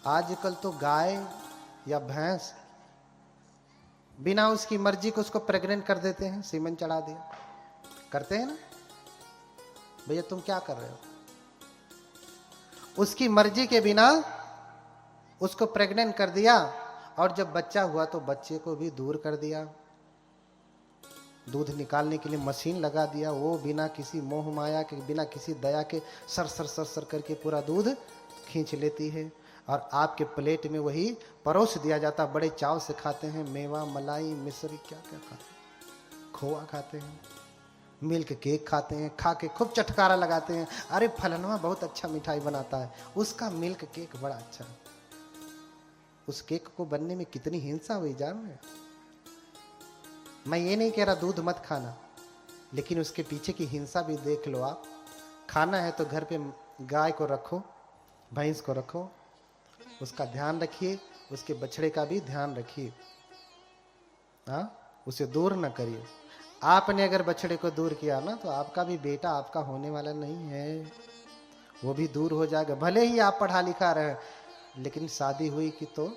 आजकल तो गाय या भैंस बिना उसकी मर्जी को उसको प्रेग्नेंट कर देते हैं, सीमन चढ़ा दिया, करते हैं ना भैया। तुम क्या कर रहे हो? उसकी मर्जी के बिना उसको प्रेग्नेंट कर दिया, और जब बच्चा हुआ तो बच्चे को भी दूर कर दिया, दूध निकालने के लिए मशीन लगा दिया, वो बिना किसी मोह माया के, बिना किसी दया के सर सर सर सर करके पूरा दूध खींच लेती है, और आपके प्लेट में वही परोस दिया जाता। बड़े चाव से खाते हैं, मेवा, मलाई, मिश्री, क्या क्या खाते हैं, खोआ खाते हैं, मिल्क केक खाते हैं, खा के खूब चटकारा लगाते हैं, अरे फलनवा बहुत अच्छा मिठाई बनाता है, उसका मिल्क केक बड़ा अच्छा है। उस केक को बनने में कितनी हिंसा हुई जान रहे? मैं ये नहीं कह रहा दूध मत खाना, लेकिन उसके पीछे की हिंसा भी देख लो आप। खाना है तो घर पे गाय को रखो, भैंस को रखो, उसका ध्यान रखिए, उसके बछड़े का भी ध्यान रखिए, हाँ, उसे दूर न करिए। आपने अगर बछड़े को दूर किया ना तो आपका भी बेटा आपका होने वाला नहीं है, वो भी दूर हो जाएगा। भले ही आप पढ़ा लिखा रहे, लेकिन शादी हुई कि तो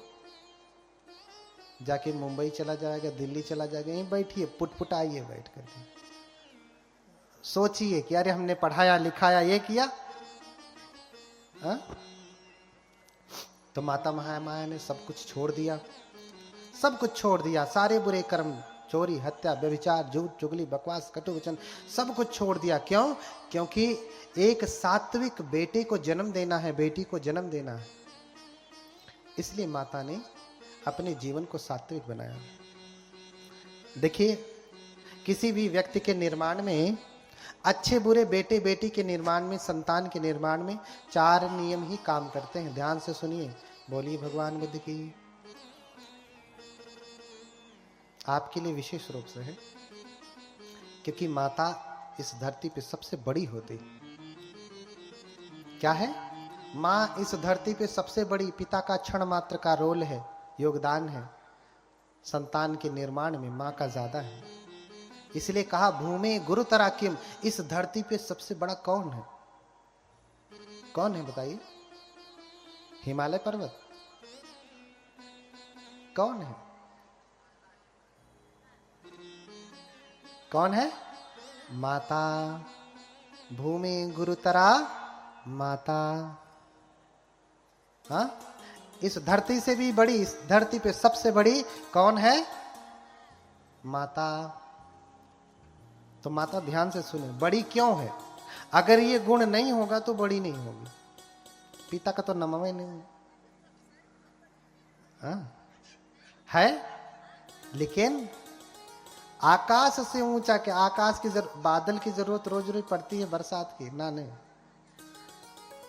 जाके मुंबई चला जाएगा, दिल्ली चला जाएगा। यहीं बैठिए, पुटपुटाइए बैठ करके, सोचिए कि अरे हमने पढ़ाया लिखाया ये किया, हा? तो माता महामाया ने सब कुछ छोड़ दिया, सब कुछ छोड़ दिया, सारे बुरे कर्म, चोरी, हत्या, व्यभिचार, झूठ, चुगली, बकवास, कटु वचन, सब कुछ छोड़ दिया। क्यों? क्योंकि एक सात्विक बेटे को जन्म देना है, बेटी को जन्म देना है, इसलिए माता ने अपने जीवन को सात्विक बनाया। देखिए, किसी भी व्यक्ति के निर्माण में, अच्छे बुरे बेटे बेटी के निर्माण में, संतान के निर्माण में 4 नियम ही काम करते हैं। ध्यान से सुनिए, बोलिए भगवान बुद्ध की। आपके लिए विशेष रूप से है, क्योंकि माता इस धरती पे सबसे बड़ी होती। क्या है? माँ इस धरती पे सबसे बड़ी, पिता का क्षण मात्र का रोल है, योगदान है, संतान के निर्माण में माँ का ज्यादा है। इसलिए कहा भूमि गुरुतरा किम, इस धरती पे सबसे बड़ा कौन है? कौन है बताइए? हिमालय पर्वत? कौन है? कौन है? माता। भूमि गुरुतरा माता। हाँ, इस धरती से भी बड़ी, इस धरती पे सबसे बड़ी कौन है? माता। तो माता ध्यान से सुने, बड़ी क्यों है? अगर ये गुण नहीं होगा तो बड़ी नहीं होगी। पिता का तो नमवे नहीं है, लेकिन आकाश से ऊंचा के, आकाश की बादल की जरूरत रोज रोज पड़ती है, बरसात की ना? नहीं,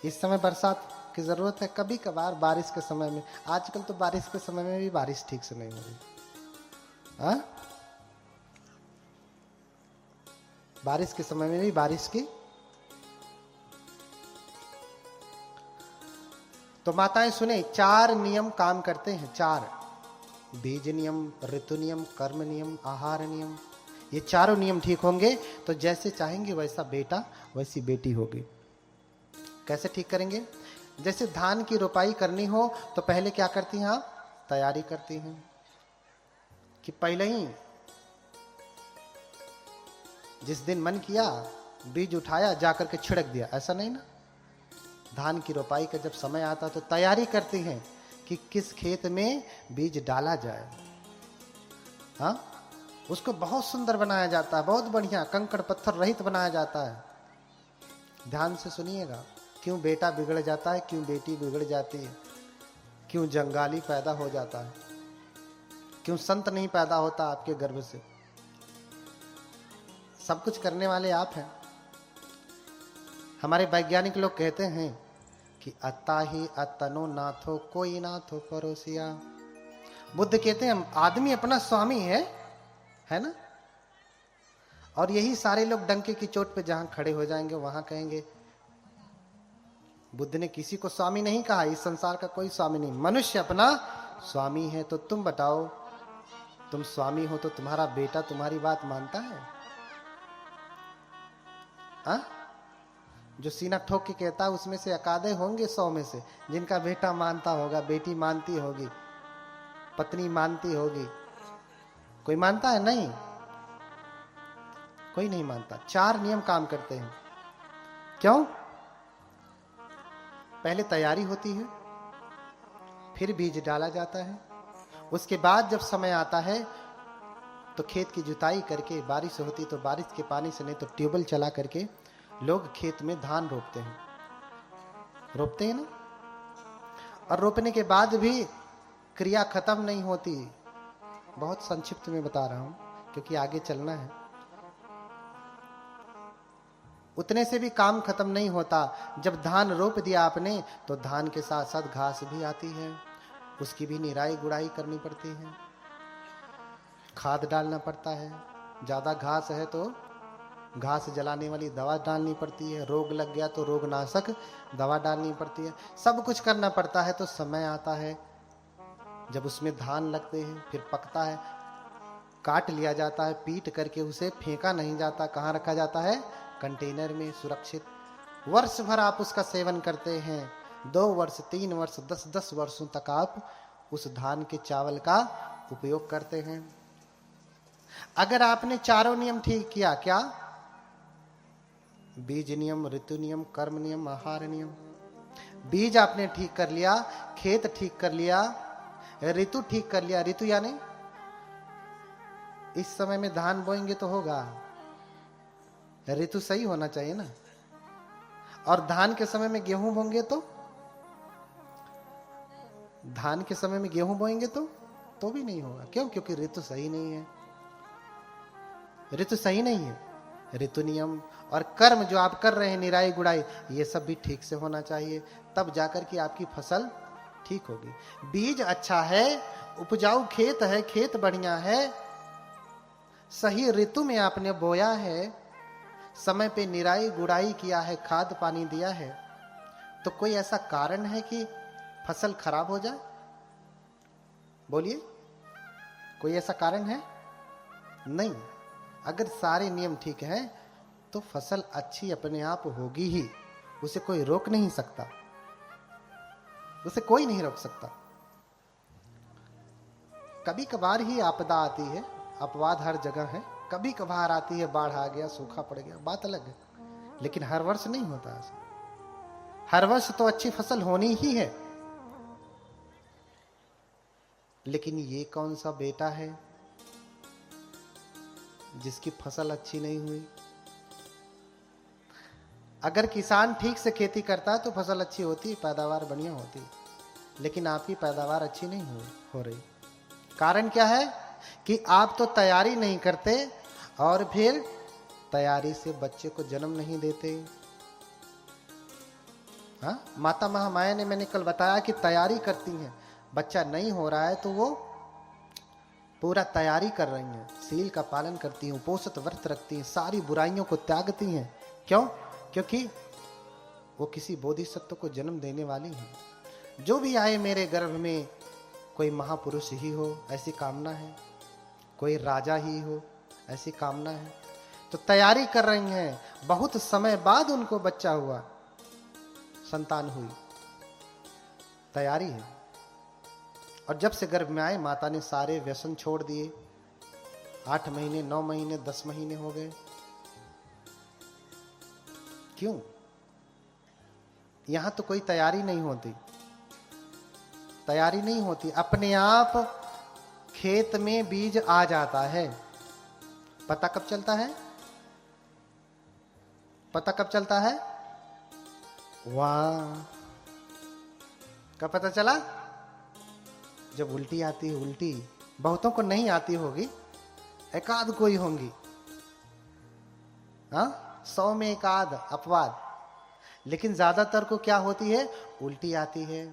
इस समय बरसात की जरूरत है, कभी कभार बारिश के समय में। आजकल तो बारिश के समय में भी बारिश ठीक से नहीं हो रही, हाँ? बारिश के समय में भी बारिश की। तो माताएं सुने, 4 नियम काम करते हैं, 4। बीज नियम, ऋतु नियम, कर्म नियम, आहार नियम। ये चारों नियम ठीक होंगे तो जैसे चाहेंगे वैसा बेटा वैसी बेटी होगी। कैसे ठीक करेंगे? जैसे धान की रोपाई करनी हो तो पहले क्या करती हैं आप? तैयारी करती हैं कि पहले ही जिस दिन मन किया बीज उठाया, जाकर के छिड़क दिया, ऐसा नहीं ना। धान की रोपाई का जब समय आता तो तैयारी करती हैं कि किस खेत में बीज डाला जाए। हाँ, उसको बहुत सुंदर बनाया जाता है, बहुत बढ़िया, कंकड़ पत्थर रहित बनाया जाता है। ध्यान से सुनिएगा, क्यों बेटा बिगड़ जाता है, क्यों बेटी बिगड़ जाती है, क्यों जंगाली पैदा हो जाता है, क्यों संत नहीं पैदा होता आपके गर्भ से। सब कुछ करने वाले आप हैं। हमारे वैज्ञानिक लोग कहते हैं कि अत्ता ही अतनो नाथो कोई नाथो परोसिया। बुद्ध कहते हैं आदमी अपना स्वामी है ना। और यही सारे लोग डंके की चोट पे जहां खड़े हो जाएंगे वहां कहेंगे बुद्ध ने किसी को स्वामी नहीं कहा, इस संसार का कोई स्वामी नहीं, मनुष्य अपना स्वामी है। तो तुम बताओ, तुम स्वामी हो तो तुम्हारा बेटा तुम्हारी बात मानता है? जो सीना ठोक के कहता है उसमें से अकादे होंगे 100 में से जिनका बेटा मानता होगा, बेटी मानती होगी, पत्नी मानती होगी। कोई मानता है? नहीं, कोई नहीं मानता। 4 नियम काम करते हैं। क्यों? पहले तैयारी होती है, फिर बीज डाला जाता है, उसके बाद जब समय आता है तो खेत की जुताई करके, बारिश होती तो बारिश के पानी से, नहीं तो ट्यूबवेल चला करके लोग खेत में धान रोपते हैं। रोपते हैं ना? और रोपने के बाद भी क्रिया खत्म नहीं होती। बहुत संक्षिप्त में बता रहा हूं क्योंकि आगे चलना है। उतने से भी काम खत्म नहीं होता। जब धान रोप दिया आपने तो धान के साथ साथ घास भी आती है, उसकी भी निराई गुड़ाई करनी पड़ती है, खाद डालना पड़ता है। ज्यादा घास है तो घास जलाने वाली दवा डालनी पड़ती है, रोग लग गया तो रोगनाशक दवा डालनी पड़ती है, सब कुछ करना पड़ता है। तो समय आता है जब उसमें धान लगते हैं, फिर पकता है, काट लिया जाता है, पीट करके उसे फेंका नहीं जाता। कहाँ रखा जाता है? कंटेनर में सुरक्षित। वर्ष भर आप उसका सेवन करते हैं, 2 वर्ष 3 वर्ष 10 वर्षों तक आप उस धान के चावल का उपयोग करते हैं। अगर आपने चारों नियम ठीक किया, क्या? बीज नियम, ऋतु नियम, कर्म नियम, आहार नियम। बीज आपने ठीक कर लिया, खेत ठीक कर लिया, ऋतु ठीक कर लिया। ऋतु यानी इस समय में धान बोएंगे तो होगा, ऋतु सही होना चाहिए ना। और धान के समय में गेहूं बोएंगे तो, धान के समय में गेहूं बोएंगे तो भी नहीं होगा। क्यों? क्योंकि ऋतु सही नहीं है। ऋतु सही नहीं है। ऋतु नियम और कर्म जो आप कर रहे हैं, निराई गुड़ाई, ये सब भी ठीक से होना चाहिए, तब जाकर के आपकी फसल ठीक होगी। बीज अच्छा है, उपजाऊ खेत है, खेत बढ़िया है, सही ऋतु में आपने बोया है, समय पे निराई गुड़ाई किया है, खाद पानी दिया है, तो कोई ऐसा कारण है कि फसल खराब हो जाए? बोलिए, कोई ऐसा कारण है? नहीं। अगर सारे नियम ठीक हैं तो फसल अच्छी अपने आप होगी ही, उसे कोई रोक नहीं सकता, उसे कोई नहीं रोक सकता। कभी कभार ही आपदा आती है, अपवाद हर जगह है, कभी कभार आती है, बाढ़ आ गया, सूखा पड़ गया, बात अलग है, लेकिन हर वर्ष नहीं होता ऐसा। हर वर्ष तो अच्छी फसल होनी ही है। लेकिन ये कौन सा बेटा है जिसकी फसल अच्छी नहीं हुई? अगर किसान ठीक से खेती करता है तो फसल अच्छी होती, पैदावार बढ़िया होती, लेकिन आपकी पैदावार अच्छी नहीं हो रही। कारण क्या है? कि आप तो तैयारी नहीं करते और फिर तैयारी से बच्चे को जन्म नहीं देते। हाँ, माता महामाया ने, मैंने कल बताया कि तैयारी करती हैं, बच्चा नहीं हो रहा है तो वो पूरा तैयारी कर रही हैं, सील का पालन करती हैं, उपोषित व्रत रखती हैं, सारी बुराइयों को त्यागती हैं। क्यों? क्योंकि वो किसी बोधिसत्व को जन्म देने वाली हैं। जो भी आए मेरे गर्भ में कोई महापुरुष ही हो, ऐसी कामना है, कोई राजा ही हो, ऐसी कामना है। तो तैयारी कर रही हैं, बहुत समय बाद उनको बच्चा हुआ, संतान हुई, तैयारी है। और जब से गर्भ में आए, माता ने सारे व्यसन छोड़ दिए। 8 महीने, 9 महीने, 10 महीने हो गए। क्यों? यहां तो कोई तैयारी नहीं होती, तैयारी नहीं होती, अपने आप खेत में बीज आ जाता है। पता कब चलता है? पता कब चलता है? वाह, कब पता चला? जब उल्टी आती है। उल्टी बहुतों को नहीं आती होगी, एकाध कोई होंगी, हाँ, 100 में एकाध अपवाद, लेकिन ज्यादातर को क्या होती है? उल्टी आती है।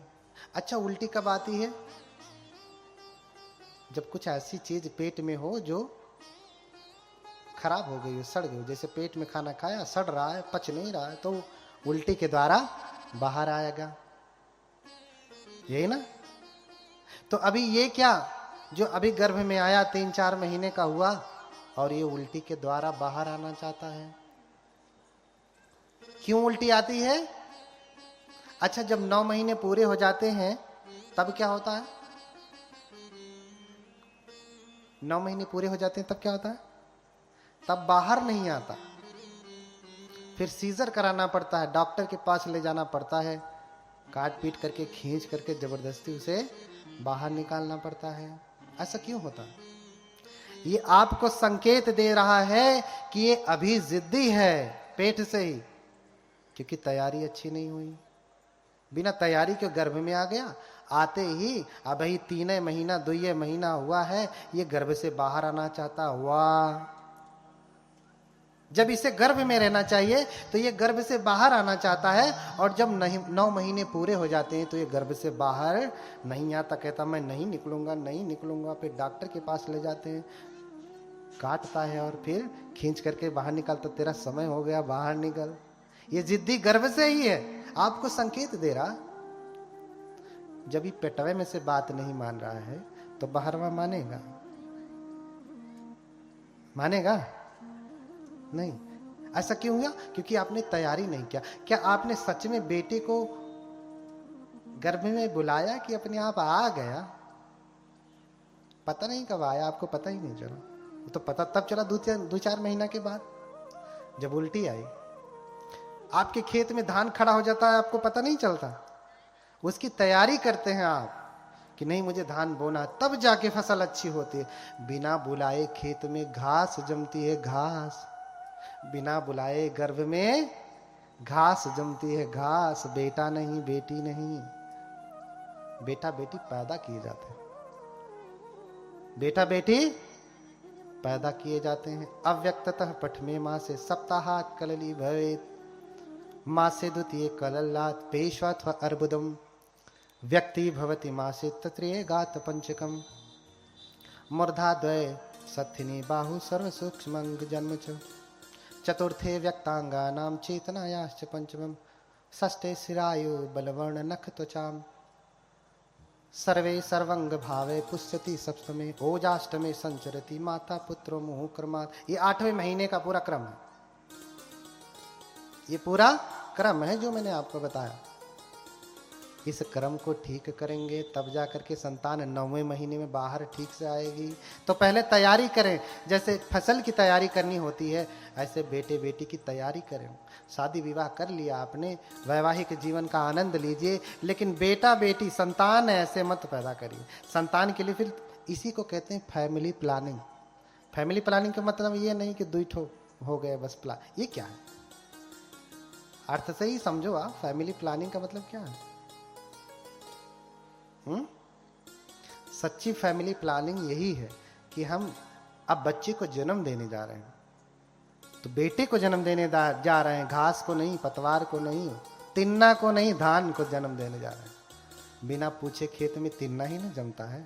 अच्छा, उल्टी कब आती है? जब कुछ ऐसी चीज पेट में हो जो खराब हो गई हो, सड़ गई हो। जैसे पेट में खाना खाया, सड़ रहा है, पच नहीं रहा है, तो उल्टी के द्वारा बाहर आएगा, यही ना? तो अभी ये क्या, जो अभी गर्भ में आया, 3-4 महीने का हुआ, और ये उल्टी के द्वारा बाहर आना चाहता है। क्यों उल्टी आती है? अच्छा, जब 9 महीने पूरे हो जाते हैं तब क्या होता है? 9 महीने पूरे हो जाते हैं तब क्या होता है? तब बाहर नहीं आता, फिर सीजर कराना पड़ता है, डॉक्टर के पास ले जाना पड़ता है, काट पीट करके खींच करके जबरदस्ती उसे बाहर निकालना पड़ता है। ऐसा क्यों होता है? ये आपको संकेत दे रहा है कि ये अभी जिद्दी है पेट से ही, क्योंकि तैयारी अच्छी नहीं हुई। बिना तैयारी के गर्भ में आ गया, आते ही अभी 3 महीना 2 महीना हुआ है, ये गर्भ से बाहर आना चाहता हुआ। जब इसे गर्भ में रहना चाहिए तो ये गर्भ से बाहर आना चाहता है, और जब 9 महीने पूरे हो जाते हैं तो ये गर्भ से बाहर नहीं आता, कहता मैं नहीं निकलूंगा, नहीं निकलूंगा। फिर डॉक्टर के पास ले जाते हैं, काटता है और फिर खींच करके बाहर निकालता, तेरा समय हो गया, बाहर निकल। ये जिद्दी गर्भ से ही है, आपको संकेत दे रहा। जब ये पेटवे में से बात नहीं मान रहा है तो बाहरवा मानेगा? मानेगा नहीं। ऐसा क्यों हुआ? क्योंकि आपने तैयारी नहीं किया। क्या आपने सच में बेटे को गर्भ में बुलाया कि अपने आप आ गया? पता नहीं कब आया, आपको पता ही नहीं चला। तो पता तब चला 2-4 महीना के बाद, जब उल्टी आई। आपके खेत में धान खड़ा हो जाता है, आपको पता नहीं चलता। उसकी तैयारी करते हैं आप कि नहीं मुझे धान बोना, तब जाके फसल अच्छी होती है। बिना बुलाए खेत में घास जमती है, घास। बिना बुलाए गर्भ में घास जमती है, घास। बेटा नहीं, बेटी नहीं। बेटा बेटी पैदा किए जाते हैं, बेटा बेटी पैदा किए जाते हैं। अव्यक्ततः पठमे माँ से सप्ताहात कलली भवेत, माँ से द्वितीय कलल्लात पेशवात्व अर्बुदम, व्यक्ति भवति माँ से तत्रेय गात पंचकम, मूर्धा द्वय सथिनी बाहु सर्व सूक्ष्म जन्म च, चतुर्थे व्यक्तांगा नाम चेतनायाश्च पंचमम, षष्ठे शिरायु बलवर्ण नख त्वचाम, सर्वे सर्वंग भावे पुष्यति सप्तमे, ओजाष्टमे संचरति माता पुत्रो मुहु क्रमात्। ये 8वें महीने का पूरा क्रम है। ये पूरा क्रम है जो मैंने आपको बताया। इस क्रम को ठीक करेंगे तब जाकर के संतान 9वें महीने में बाहर ठीक से आएगी। तो पहले तैयारी करें, जैसे फसल की तैयारी करनी होती है, ऐसे बेटे बेटी की तैयारी करें। शादी विवाह कर लिया आपने, वैवाहिक जीवन का आनंद लीजिए, लेकिन बेटा बेटी संतान ऐसे मत पैदा करिए। संतान के लिए फिर इसी को कहते हैं फैमिली प्लानिंग। फैमिली प्लानिंग का मतलब ये नहीं कि 2 ठो हो गए बस प्लान। ये क्या है? अर्थ से ही समझो आप, फैमिली प्लानिंग का मतलब क्या है। सच्ची फैमिली प्लानिंग यही है कि हम अब बच्चे को जन्म देने जा रहे हैं, तो बेटे को जन्म देने जा रहे हैं, घास को नहीं, पतवार को नहीं, तिन्ना को नहीं, धान को जन्म देने जा रहे हैं। बिना पूछे खेत में तिन्ना ही नहीं जमता है।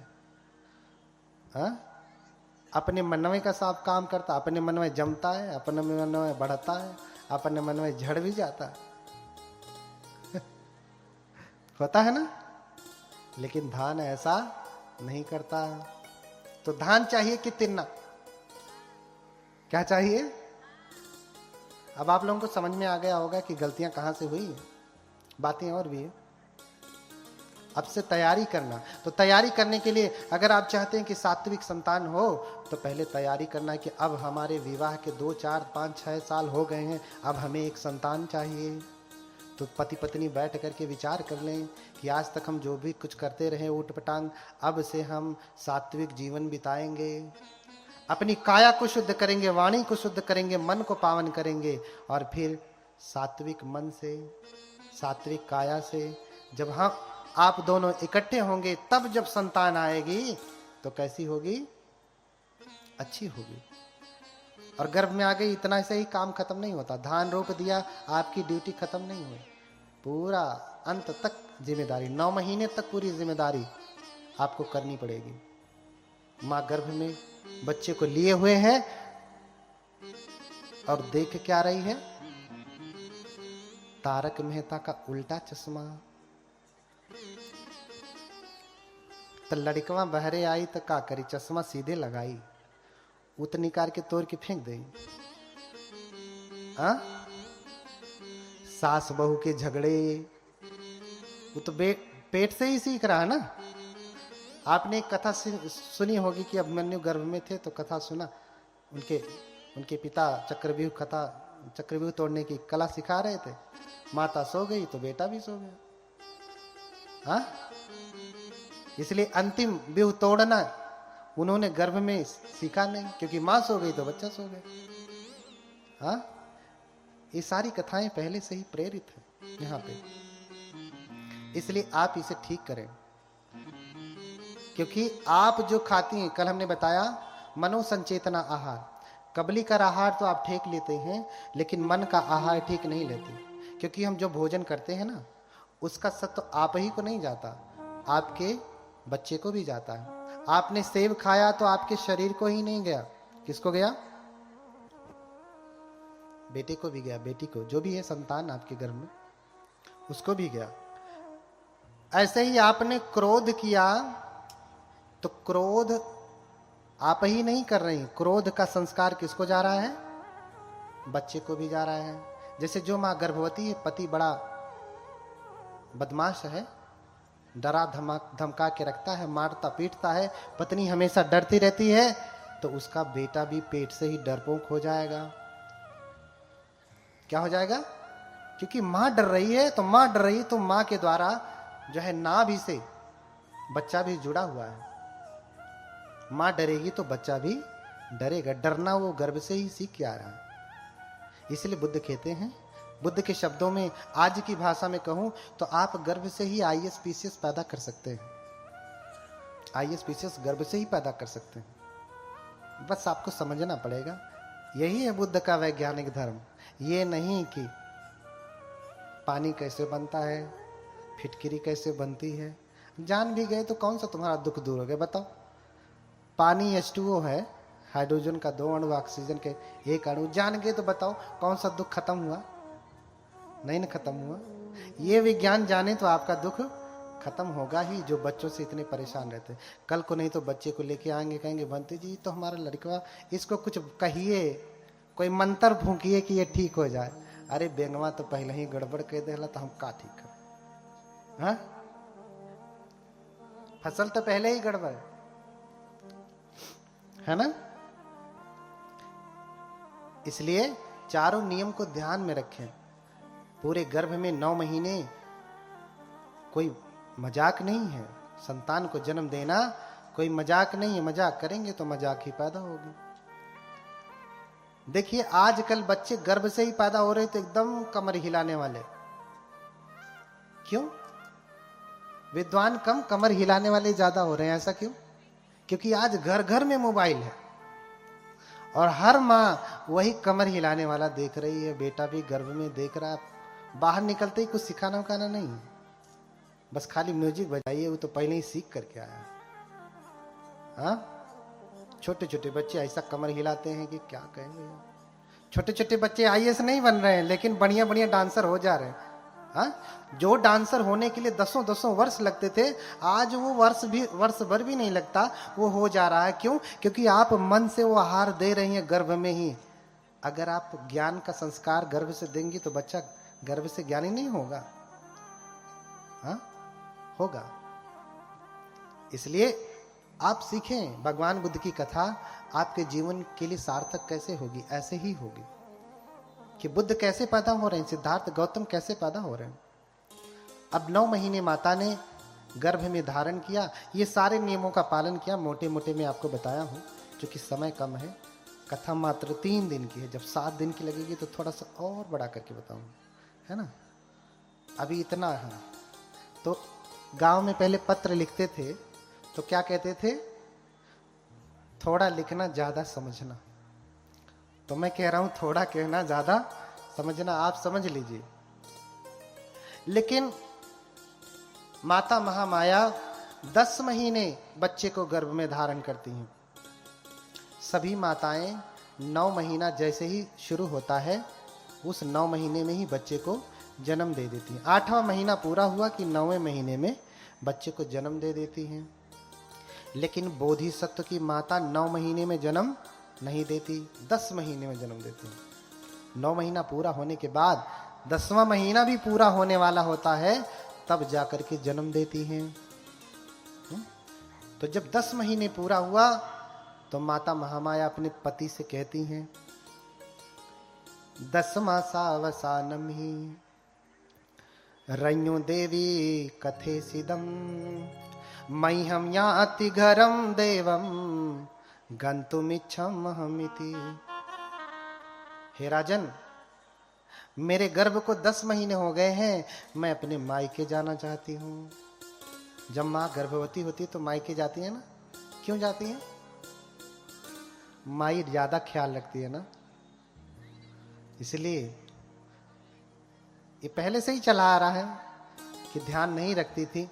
अपने मन में का सब काम करता, अपने मन में जमता है, अपने मन में बढ़ता है, अपने मन में झड़ भी जाता है। होता है ना? लेकिन धान ऐसा नहीं करता। तो धान चाहिए कि तिन्ना? क्या चाहिए? अब आप लोगों को समझ में आ गया होगा कि गलतियां कहां से हुई। बातें और भी है। अब से तैयारी करना। तो तैयारी करने के लिए अगर आप चाहते हैं कि सात्विक संतान हो, तो पहले तैयारी करना है कि अब हमारे विवाह के 2, 4, 5, 6 साल हो गए हैं, अब हमें एक संतान चाहिए। तो पति पत्नी बैठ करके विचार कर लें कि आज तक हम जो भी कुछ करते रहे ऊटपटांग, अब से हम सात्विक जीवन बिताएंगे। अपनी काया को शुद्ध करेंगे, वाणी को शुद्ध करेंगे, मन को पावन करेंगे, और फिर सात्विक मन से, सात्विक काया से जब हम आप दोनों इकट्ठे होंगे, तब जब संतान आएगी तो कैसी होगी? अच्छी होगी। और गर्भ में आ गई, इतना से ही काम खत्म नहीं होता। धान रोप दिया, आपकी ड्यूटी खत्म नहीं हुई, पूरा अंत तक जिम्मेदारी, 9 महीने तक पूरी जिम्मेदारी आपको करनी पड़ेगी। माँ गर्भ में बच्चे को लिए हुए है और देख क्या रही है? तारक मेहता का उल्टा चश्मा। तो लड़कवा बहरे आई तो का करी? चश्मा सीधे लगाई, उत निकाल के तोड़ के फेंक दे। सास बहू के झगड़े, वो तो पेट से ही सीख रहा है ना। आपने एक कथा सुनी होगी कि अभिमन्यु गर्भ में थे तो कथा सुना, उनके पिता चक्रव्यूह तोड़ने की कला सिखा रहे थे। माता सो गई तो बेटा भी सो गया। हाँ, इसलिए अंतिम व्यूह तोड़ना उन्होंने गर्भ में सीखा नहीं, क्योंकि मां सो गई तो बच्चा सो गया। हाँ, ये सारी कथाएं पहले से ही प्रेरित है यहाँ पे, इसलिए आप इसे ठीक करें। क्योंकि आप जो खाती हैं, कल हमने बताया मनोसंचेतना आहार, कबलीकर आहार तो आप ठीक लेते हैं, लेकिन मन का आहार ठीक नहीं लेते। क्योंकि हम जो भोजन करते हैं ना, उसका सत्व आप ही को नहीं जाता, आपके बच्चे को भी जाता है। आपने सेब खाया तो आपके शरीर को ही नहीं गया, किसको गया? बेटे को भी गया, बेटी को, जो भी है संतान आपके घर में, उसको भी गया। ऐसे ही आपने क्रोध किया तो क्रोध आप ही नहीं कर रही, क्रोध का संस्कार किसको जा रहा है? बच्चे को भी जा रहा है। जैसे जो मां गर्भवती है, पति बड़ा बदमाश है, डरा धमका के रखता है, मारता पीटता है, पत्नी हमेशा डरती रहती है, तो उसका बेटा भी पेट से ही डरपोक हो जाएगा। क्या हो जाएगा? क्योंकि मां डर रही है, तो मां के द्वारा जो है नाभि से बच्चा भी जुड़ा हुआ है। मां डरेगी तो बच्चा भी डरेगा। डरना वो गर्भ से ही सीख के आ रहा है। इसलिए बुद्ध कहते हैं, बुद्ध के शब्दों में आज की भाषा में कहूं तो आप गर्भ से ही आईएएस पीसीएस पैदा कर सकते हैं। आईएएस पीसीएस गर्भ से ही पैदा कर सकते हैं, बस आपको समझना पड़ेगा। यही है बुद्ध का वैज्ञानिक धर्म। ये नहीं कि पानी कैसे बनता है, फिटकिरी कैसे बनती है, जान भी गए तो कौन सा तुम्हारा दुख दूर हो गया? बताओ। पानी H2O है, हाइड्रोजन का 2 अणु, ऑक्सीजन के 1 अणु, जान गए तो बताओ कौन सा दुख खत्म हुआ? नहीं ना खत्म हुआ। ये विज्ञान जाने तो आपका दुख खत्म होगा ही, जो बच्चों से इतने परेशान रहते। कल को नहीं तो बच्चे को लेके आएंगे, कहेंगे बंटी जी तो हमारा लड़का, इसको कुछ कहिए, कोई मंत्र फूंकिए कि ये ठीक हो जाए। अरे बेंगवा तो पहले ही गड़बड़ कह देला तो हम का ठीक करें? हाँ, फसल तो पहले ही गड़बड़ है ना। इसलिए चारों नियम को ध्यान में रखें। पूरे गर्भ में 9 महीने कोई मजाक नहीं है। संतान को जन्म देना कोई मजाक नहीं है। मजाक करेंगे तो मजाक ही पैदा होगी। देखिए आजकल बच्चे गर्भ से ही पैदा हो रहे तो एकदम कमर हिलाने वाले। क्यों? विद्वान कम, कमर हिलाने वाले ज्यादा हो रहे हैं। ऐसा क्यों? क्योंकि आज घर घर में मोबाइल है और हर माँ वही कमर हिलाने वाला देख रही है। बेटा भी गर्भ में देख रहा है। बाहर निकलते ही कुछ सिखाना उखाना नहीं, बस खाली म्यूजिक बजाइए, वो तो पहले ही सीख करके आया। हाँ, छोटे छोटे बच्चे ऐसा कमर हिलाते हैं कि क्या कहेंगे। छोटे छोटे बच्चे आईएएस नहीं बन रहे हैं, लेकिन बढ़िया बढ़िया डांसर हो जा रहे हैं। हाँ, जो डांसर होने के लिए 10 वर्ष लगते थे, आज वो वर्ष भर भी नहीं लगता, वो हो जा रहा है। क्यों? क्योंकि आप मन से वो आहार दे रही हैं गर्भ में ही। अगर आप ज्ञान का संस्कार गर्भ से देंगी तो बच्चा गर्भ से ज्ञानी नहीं होगा। हाँ, होगा। इसलिए आप सीखें भगवान बुद्ध की कथा, आपके जीवन के लिए सार्थक कैसे होगी? ऐसे ही होगी कि बुद्ध कैसे पैदा हो रहे हैं, सिद्धार्थ गौतम कैसे पैदा हो रहे हैं। अब 9 महीने माता ने गर्भ में धारण किया। ये सारे नियमों का पालन किया। मोटे मोटे मैं आपको बताया हूं, क्योंकि समय कम है। कथा मात्र 3 दिन की है। जब 7 दिन की लगेगी तो थोड़ा सा और बड़ा करके बताऊंगा, है ना। अभी इतना है। तो गांव में पहले पत्र लिखते थे तो क्या कहते थे? थोड़ा लिखना ज्यादा समझना। तो मैं कह रहा हूं थोड़ा कहना ज्यादा समझना। आप समझ लीजिए। लेकिन माता महामाया 10 महीने बच्चे को गर्भ में धारण करती हैं। सभी माताएं 9 महीना जैसे ही शुरू होता है, उस 9 महीने में ही बच्चे को जन्म दे देती हैं। 8वां महीना पूरा हुआ कि 9वें महीने में बच्चे को जन्म दे देती हैं। लेकिन बोधिसत्व की माता 9 महीने में जन्म नहीं देती, 10 महीने में जन्म देती है। 9 महीना पूरा होने के बाद 10वां महीना भी पूरा होने वाला होता है तब जाकर के जन्म देती हैं। तो जब 10 महीने पूरा हुआ तो माता महामाया अपने पति से कहती हैं, 10वां सावसानम ही रण्यो देवी कथे सिदम मह्यम याति घरम देवम गंतुमिच्छम हमिति। हे राजन, मेरे गर्भ को 10 महीने हो गए हैं, मैं अपने मायके जाना चाहती हूँ। जब माँ गर्भवती होती है तो मायके जाती है ना, क्यों जाती है? माई ज्यादा ख्याल रखती है ना, इसलिए। ये पहले से ही चला आ रहा है कि ध्यान नहीं रखती थी,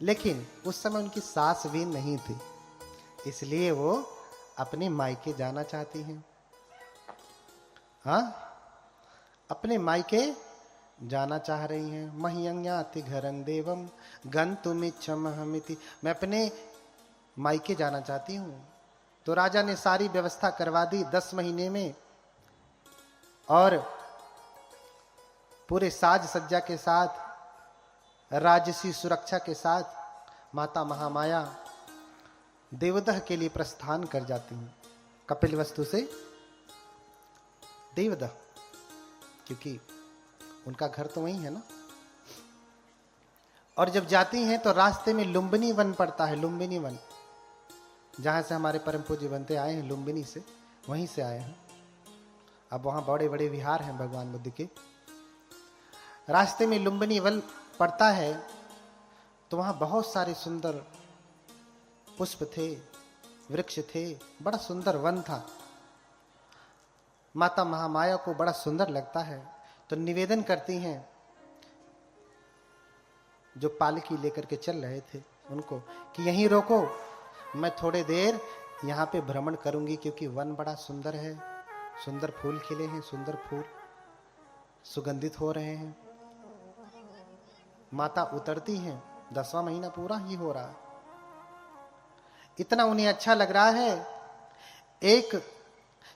लेकिन उस समय उनकी सास भी नहीं थी, इसलिए वो अपने मायके जाना चाहती हैं। अपने मायके जाना चाह रही हैं। मह्यंयाति घरं देवम गंतुमिच्छम हमिति, मैं अपने मायके जाना चाहती हूँ। तो राजा ने सारी व्यवस्था करवा दी 10 महीने में, और पूरे साज सज्जा के साथ, राजसी सुरक्षा के साथ माता महामाया देवदह के लिए प्रस्थान कर जाती हैं। कपिलवस्तु से देवदह, क्योंकि उनका घर तो वही है ना। और जब जाती हैं तो रास्ते में लुम्बिनी वन पड़ता है, लुम्बिनी वन, जहां से हमारे परम पूज्य बनते आए हैं, लुम्बिनी से, वहीं से आए हैं। अब वहां बड़े बड़े विहार हैं भगवान बुद्ध के। रास्ते में लुम्बिनी वन पड़ता है तो वहां बहुत सारे सुंदर पुष्प थे, वृक्ष थे, बड़ा सुंदर वन था। माता महामाया को बड़ा सुंदर लगता है तो निवेदन करती हैं, जो पालकी लेकर के चल रहे थे उनको, कि यहीं रोको, मैं थोड़े देर यहाँ पे भ्रमण करूंगी, क्योंकि वन बड़ा सुंदर है, सुंदर फूल खिले हैं, सुंदर फूल सुगंधित हो रहे हैं। माता उतरती हैं, 10वां महीना पूरा ही हो रहा है, इतना उन्हें अच्छा लग रहा है। एक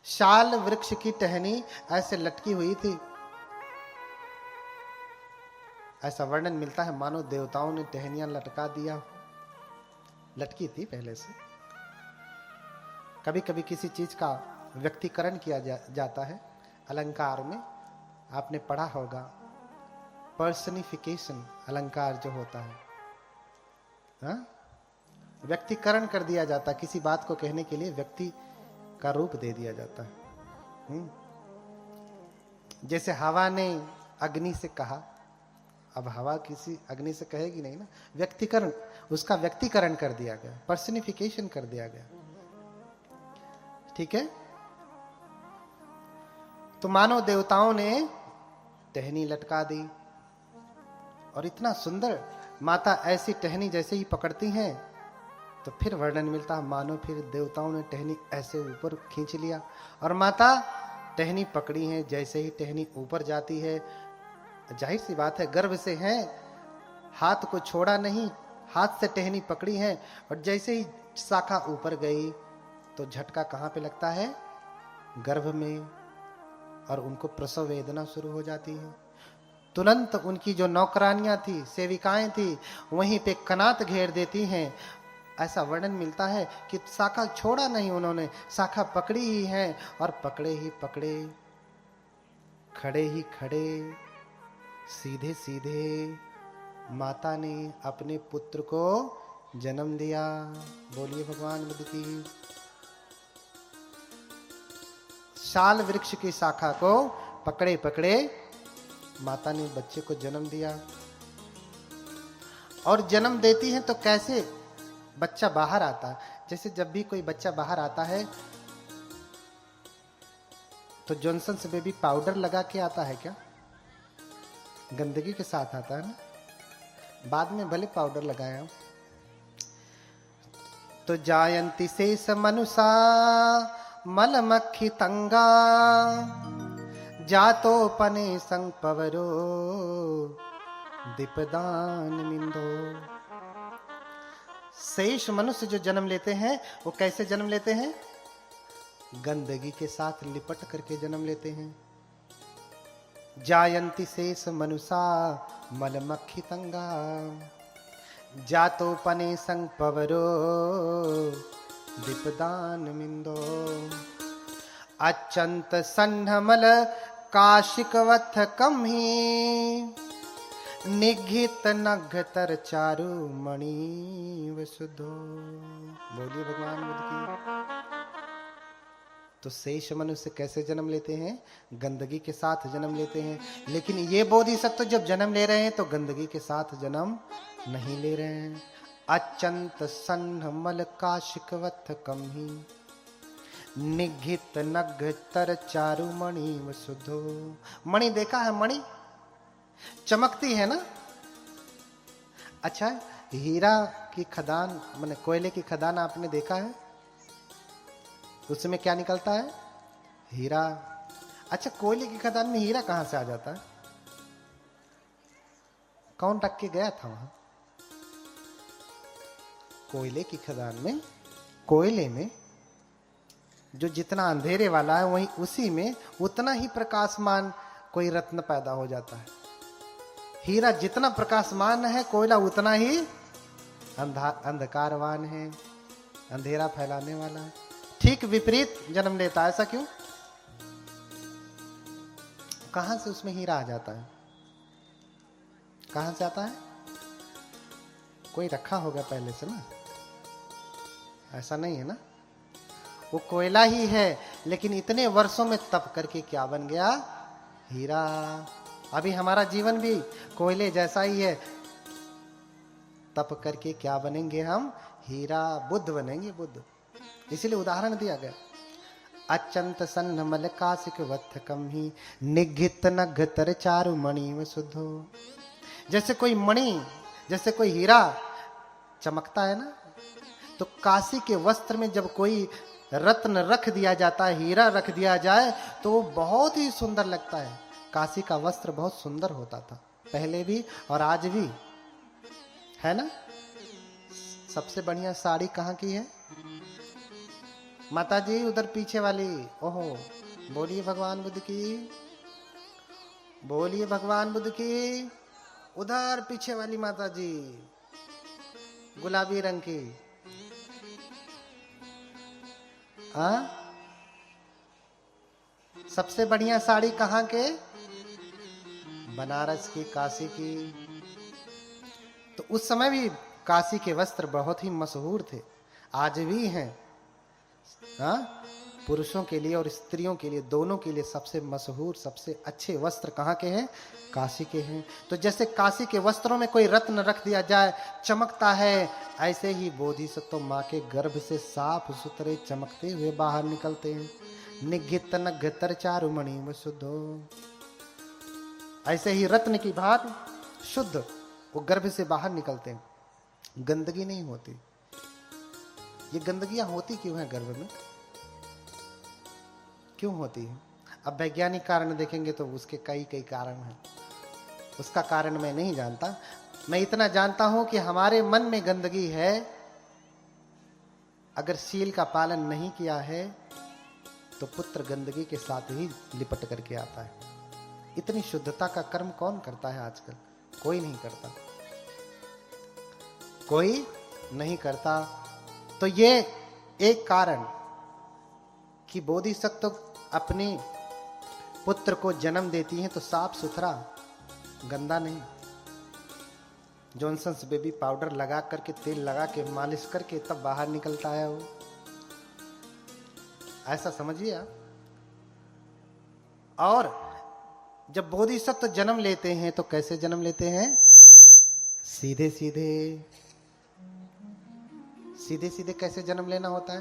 शाल वृक्ष की टहनी ऐसे लटकी हुई थी, ऐसा वर्णन मिलता है मानो देवताओं ने टहनियां लटका दिया, लटकी थी पहले से। कभी कभी किसी चीज का व्यक्तिकरण किया जाता है अलंकार में, आपने पढ़ा होगा, पर्सनिफिकेशन अलंकार जो होता है, व्यक्तिकरण कर दिया जाता है, किसी बात को कहने के लिए व्यक्ति का रूप दे दिया जाता है। जैसे हवा ने अग्नि से कहा, अब हवा किसी अग्नि से कहेगी नहीं ना, व्यक्तिकरण, उसका व्यक्तिकरण कर दिया गया, पर्सनिफिकेशन कर दिया गया। ठीक है, तो मानव देवताओं ने टहनी लटका दी, और इतना सुंदर माता ऐसी टहनी जैसे ही पकड़ती हैं तो फिर वर्णन मिलता है, मानो फिर देवताओं ने टहनी ऐसे ऊपर खींच लिया, और माता टहनी पकड़ी है, जैसे ही टहनी ऊपर जाती है, जाहिर सी बात है गर्भ से है, हाथ को छोड़ा नहीं, हाथ से टहनी पकड़ी है, और जैसे ही शाखा ऊपर गई तो झटका कहाँ पे लगता है? गर्भ में, और उनको प्रसव वेदना शुरू हो जाती है। तुरंत उनकी जो नौकरानियां थी, सेविकाएं थी, वहीं पे कनात घेर देती हैं। ऐसा वर्णन मिलता है कि शाखा छोड़ा नहीं उन्होंने, शाखा पकड़ी ही है, और पकड़े ही पकड़े, खड़े ही खड़े, सीधे सीधे माता ने अपने पुत्र को जन्म दिया। बोलिए भगवान बुद्ध की। शाल वृक्ष की शाखा को पकड़े पकड़े माता ने बच्चे को जन्म दिया। और जन्म देती है तो कैसे बच्चा बाहर आता है? जैसे जब भी कोई बच्चा बाहर आता है तो जॉनसन्स बेबी पाउडर लगा के आता है क्या? गंदगी के साथ आता है ना, बाद में भले पाउडर लगाया हो। तो जायंती शेष मनुषा मलमक्खी तंगा, जातो पने संग पवरो दीपदान मिंदो। शेष मनुष्य जो जन्म लेते हैं वो कैसे जन्म लेते हैं? गंदगी के साथ लिपट करके जन्म लेते हैं। जायन्ति शेष मनुषा मलमक्षितंगा जातोपने संपवरो विपदान मिंदो अचंत सन्नमल काशिकवथ कम ही निघित नघतर चारु मणि वसुधो। बोलिए भगवान बुद्ध की। तो शेष मनुष्य कैसे जन्म लेते हैं? गंदगी के साथ जन्म लेते हैं। लेकिन ये बोधिसत्व जब जन्म ले रहे हैं तो गंदगी के साथ जन्म नहीं ले रहे हैं। अचंत सन्नमल काशिकवथ कम ही निघित नघतर चारु मणि वसुधो। मणि देखा है? मणि चमकती है ना। अच्छा, हीरा की खदान माने कोयले की खदान आपने देखा है? उसमें क्या निकलता है? हीरा। अच्छा, कोयले की खदान में हीरा कहां से आ जाता है? कौन रख के गया था वहां? कोयले की खदान में, कोयले में जो जितना अंधेरे वाला है वही उसी में उतना ही प्रकाशमान कोई रत्न पैदा हो जाता है। हीरा जितना प्रकाशमान है, कोयला उतना ही अंधकारवान है, अंधेरा फैलाने वाला है। ठीक विपरीत जन्म लेता है। ऐसा क्यों? कहां से उसमें हीरा आ जाता है? कहां से आता है? कोई रखा होगा पहले से ना। ऐसा नहीं है ना, वो कोयला ही है, लेकिन इतने वर्षों में तप करके क्या बन गया? हीरा। अभी हमारा जीवन भी कोयले जैसा ही है। तप करके क्या बनेंगे हम? हीरा, बुद्ध बनेंगे, बुद्ध। इसलिए उदाहरण दिया गया। अचंत सन्नमल काशिक वथ कम ही निघित नघतर चारु मणि वसुधो। जैसे कोई मणि, जैसे कोई हीरा चमकता है ना, तो काशी के वस्त्र में जब कोई रत्न रख दिया जाता है, हीरा रख दिया जाए, तो वो बहुत ही सुंदर लगता है। काशी का वस्त्र बहुत सुंदर होता था, पहले भी और आज भी, है ना। सबसे बढ़िया साड़ी कहाँ की है? माता जी उधर पीछे वाली। ओहो, बोलिए भगवान बुद्ध की, बोलिए भगवान बुद्ध की। उधर पीछे वाली माता जी, गुलाबी रंग की। सबसे बढ़िया साड़ी कहाँ के? बनारस की, काशी की। तो उस समय भी काशी के वस्त्र बहुत ही मशहूर थे, आज भी हैं। पुरुषों के लिए और स्त्रियों के लिए, दोनों के लिए सबसे मशहूर, सबसे अच्छे वस्त्र कहाँ के हैं? काशी के हैं। तो जैसे काशी के वस्त्रों में कोई रत्न रख दिया जाए, चमकता है, ऐसे ही बोधिसत्व माँ के गर्भ से साफ सुथरे चमकते हुए बाहर निकलते हैं। निघित नघतर चारु मणि वसुधो। ऐसे ही रत्न की भांति शुद्ध वो गर्भ से बाहर निकलते हैं, गंदगी नहीं होती। ये गंदगियां होती क्यों है गर्भ में? क्यों होती है? अब वैज्ञानिक कारण देखेंगे तो उसके कई कई कारण हैं। उसका कारण मैं नहीं जानता। मैं इतना जानता हूं कि हमारे मन में गंदगी है। अगर शील का पालन नहीं किया है तो पुत्र गंदगी के साथ ही लिपट करके आता है। इतनी शुद्धता का कर्म कौन करता है आजकल? कोई नहीं करता, कोई नहीं करता। तो ये एक कारण कि बोधिसत्व अपने पुत्र को जन्म देती हैं तो साफ सुथरा, गंदा नहीं। जॉनसन्स बेबी पाउडर लगा करके, तेल लगा के, मालिश करके तब बाहर निकलता है वो। ऐसा समझिए आप। और जब बोधिसत्व जन्म लेते हैं तो कैसे जन्म लेते हैं? सीधे सीधे। सीधे सीधे कैसे जन्म लेना होता है?